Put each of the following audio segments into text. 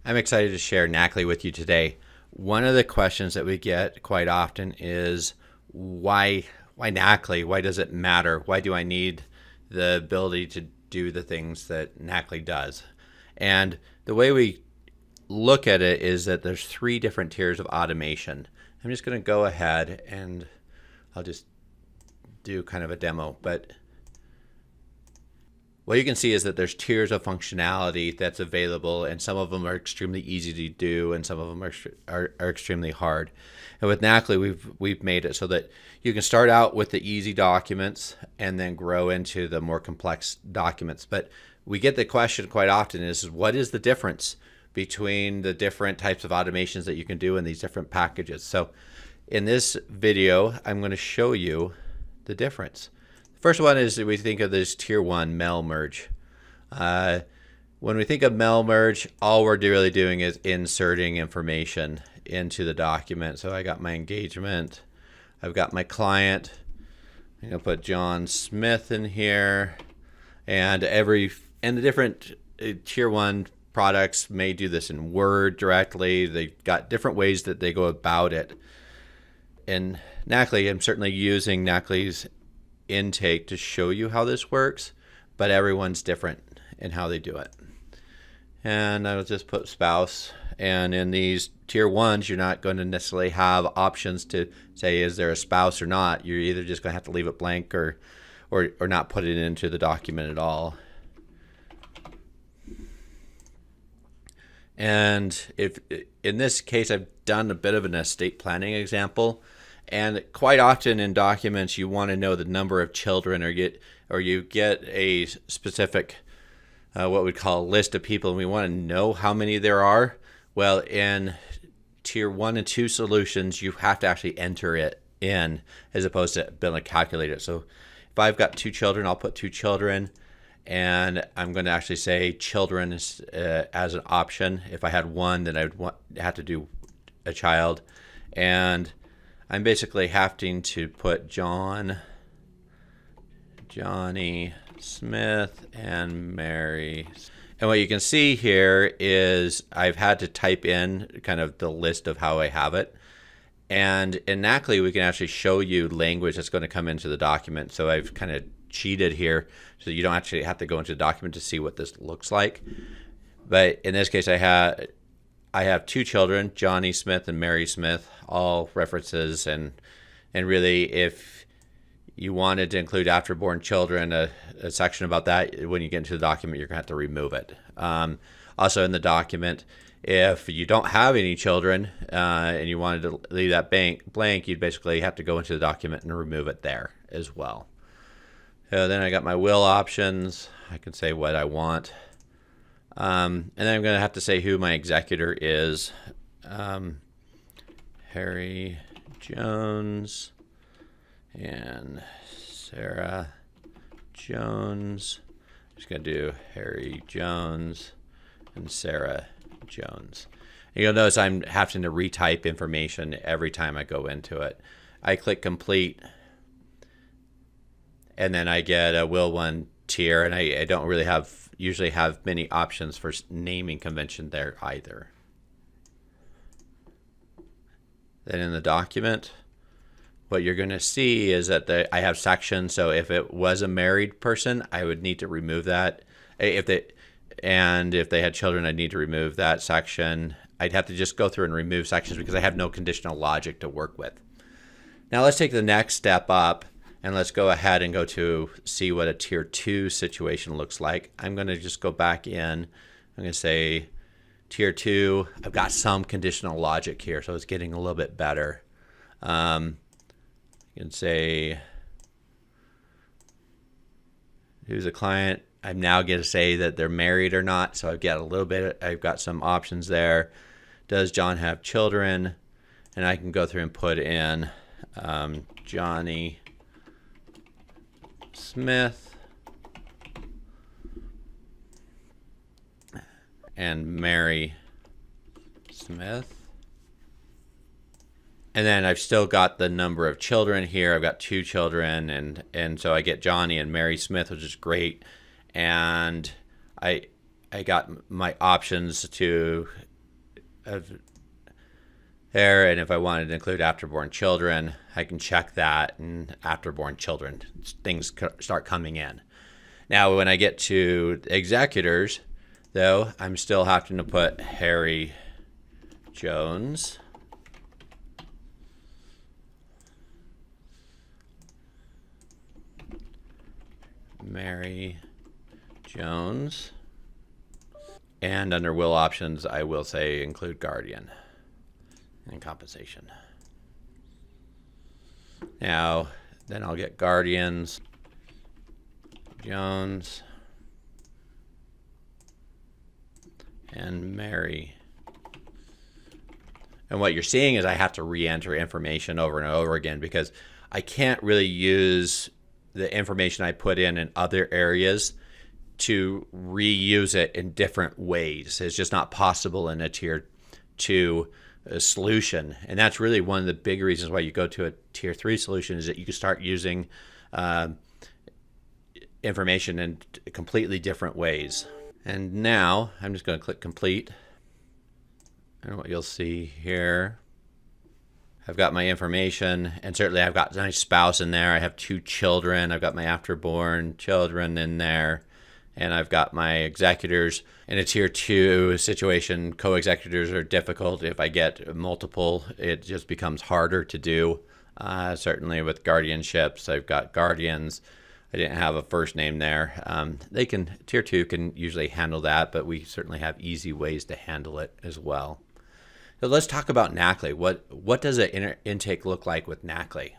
I'm excited to share Knackly with you today. One of the questions that we get quite often is why Knackly? Why does it matter? Why do I need the ability to do the things that Knackly does? And the way we look at it is that there's three different tiers of automation. I'm just going to go ahead and I'll just do kind of a demo, but what you can see is that there's tiers of functionality that's available, and some of them are extremely easy to do, and some of them are extremely hard. And with Knackly, we've made it so that you can start out with the easy documents and then grow into the more complex documents. But we get the question quite often is, what is the difference between the different types of automations that you can do in these different packages? So in this video, I'm going to show you the difference. First one is that we think of this tier 1 mail merge. When we think of mail merge, all we're really doing is inserting information into the document. So I got my engagement, I've got my client. I'm gonna put John Smith in here, and the different tier 1 products may do this in Word directly. They've got different ways that they go about it. In Knackly, I'm certainly using Knackly's intake to show you how this works, but everyone's different in how they do it. And I'll just put spouse, and in these tier 1s you're not going to necessarily have options to say is there a spouse or not. You're either just going to have to leave it blank or not put it into the document at all. And if in this case I've done a bit of an estate planning example. And quite often in documents, you want to know the number of children, or you get a specific, what we'd call a list of people, and we want to know how many there are. Well, in tier 1 and 2 solutions, you have to actually enter it in as opposed to being able to calculate it. So if I've got 2 children, I'll put 2 children, and I'm going to actually say children as an option. If I had 1, then I would have to do a child. And I'm basically having to put Johnny Smith, and Mary. And what you can see here is I've had to type in kind of the list of how I have it. And in Knackly, we can actually show you language that's going to come into the document. So I've kind of cheated here so you don't actually have to go into the document to see what this looks like. But in this case, I have 2 children, Johnny Smith and Mary Smith, all references, and really if you wanted to include afterborn children, a section about that, when you get into the document, you're going to have to remove it. Also in the document, if you don't have any children and you wanted to leave that blank, you'd basically have to go into the document and remove it there as well. So then I got my will options. I can say what I want. And then I'm going to have to say who my executor is. Harry Jones and Sarah Jones. I'm just going to do Harry Jones and Sarah Jones. And you'll notice I'm having to retype information every time I go into it. I click complete, and then I get a will 1 tier, and I don't really usually have many options for naming convention there either. Then in the document, what you're going to see is that I have sections. So if it was a married person, I would need to remove that. If they had children, I'd need to remove that section. I'd have to just go through and remove sections because I have no conditional logic to work with. Now let's take the next step up, and let's go ahead and go to see what a tier 2 situation looks like. I'm going to just go back in. I'm going to say tier 2. I've got some conditional logic here, so it's getting a little bit better. You can say who's a client. I'm now going to say that they're married or not. So I've got some options there. Does John have children? And I can go through and put in Johnny Smith and Mary Smith. And then I've still got the number of children here. I've got 2 children, and so I get Johnny and Mary Smith, which is great. And I got my options to there. And if I wanted to include afterborn children, I can check that, and afterborn children, things start coming in. Now, when I get to executors, though, I'm still having to put Harry Jones, Mary Jones, and under will options, I will say include guardian and compensation. Now, then I'll get guardians, Jones, and Mary. And what you're seeing is I have to re-enter information over and over again because I can't really use the information I put in other areas to reuse it in different ways. It's just not possible in a tier 2 solution. And that's really one of the big reasons why you go to a tier 3 solution, is that you can start using information in completely different ways. And now I'm just going to click complete. And what you'll see here, I've got my information, and certainly I've got my spouse in there. I have 2 children. I've got my afterborn children in there, and I've got my executors. In a tier 2 situation, co-executors are difficult. If I get multiple, it just becomes harder to do. Certainly with guardianships, I've got guardians. I didn't have a first name there. Tier 2 can usually handle that, but we certainly have easy ways to handle it as well. So let's talk about Knackly. What does an intake look like with Knackly?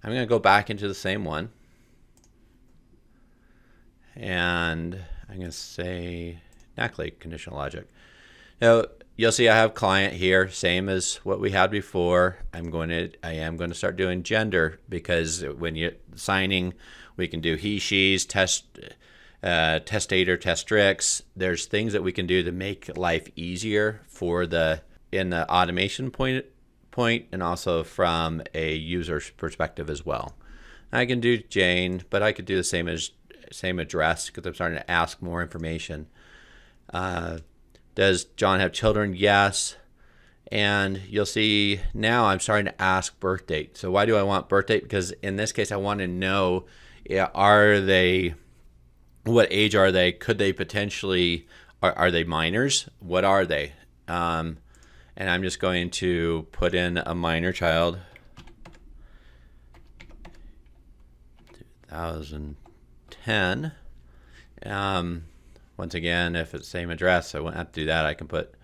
I'm going to go back into the same one. And I'm going to say Knackly conditional logic. Now, you'll see I have client here, same as what we had before. I am going to start doing gender, because when you're signing, we can do he, she's, testator, testrix. There's things that we can do to make life easier in the automation point, and also from a user's perspective as well. I can do Jane, but I could do the same address, because I'm starting to ask more information. Does John have children? Yes. And you'll see now I'm starting to ask birth date. So why do I want birth date? Because in this case, I want to know, what age are they? Could they potentially, are they minors? What are they? And I'm just going to put in a minor child, 2010. Once again, if it's the same address, I won't have to do that. I can put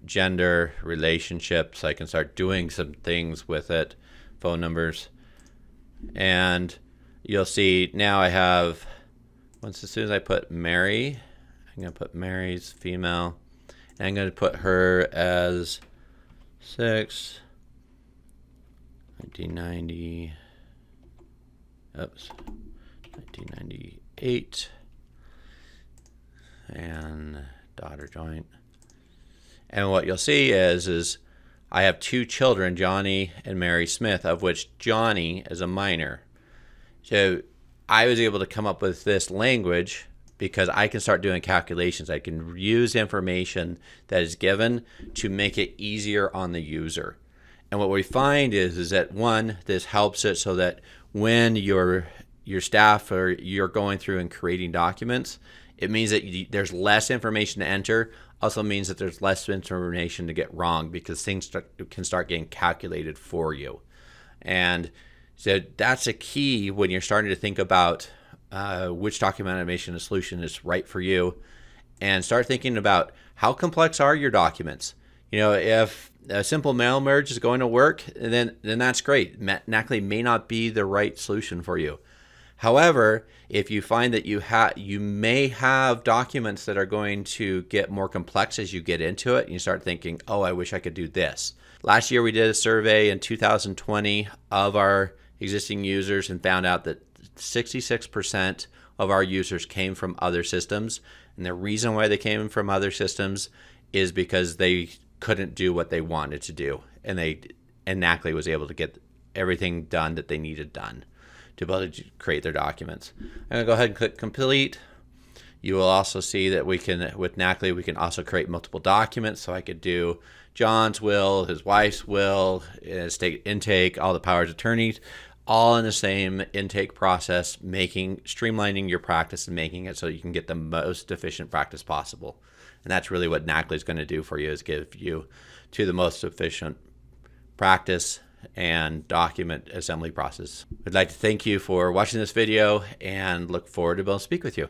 gender, relationships. I can start doing some things with it, phone numbers. And you'll see now I have, as soon as I put Mary, I'm going to put Mary's female. And I'm going to put her as 1998, and daughter joint. And what you'll see is I have 2 children, Johnny and Mary Smith, of which Johnny is a minor. So I was able to come up with this language because I can start doing calculations. I can use information that is given to make it easier on the user. And what we find is that, one, this helps it so that when your staff or you're going through and creating documents, it means that there's less information to enter. Also means that there's less information to get wrong, because things can start getting calculated for you. And so that's a key when you're starting to think about which document automation solution is right for you, and start thinking about how complex are your documents. If a simple mail merge is going to work, then that's great. Knackly may not be the right solution for you. However, if you find that you may have documents that are going to get more complex as you get into it, and you start thinking, oh, I wish I could do this. Last year we did a survey in 2020 of our existing users and found out that 66% of our users came from other systems. And the reason why they came from other systems is because they couldn't do what they wanted to do. And Knackly was able to get everything done that they needed done to be able to create their documents. I'm going to go ahead and click complete. You will also see that we can, with Knackly, we can also create multiple documents. So I could do John's will, his wife's will, estate intake, all the powers of attorneys, all in the same intake process, streamlining your practice and making it so you can get the most efficient practice possible. And that's really what Knackly is going to do for you, is give you to the most efficient practice and document assembly process. I'd like to thank you for watching this video and look forward to being able to speak with you.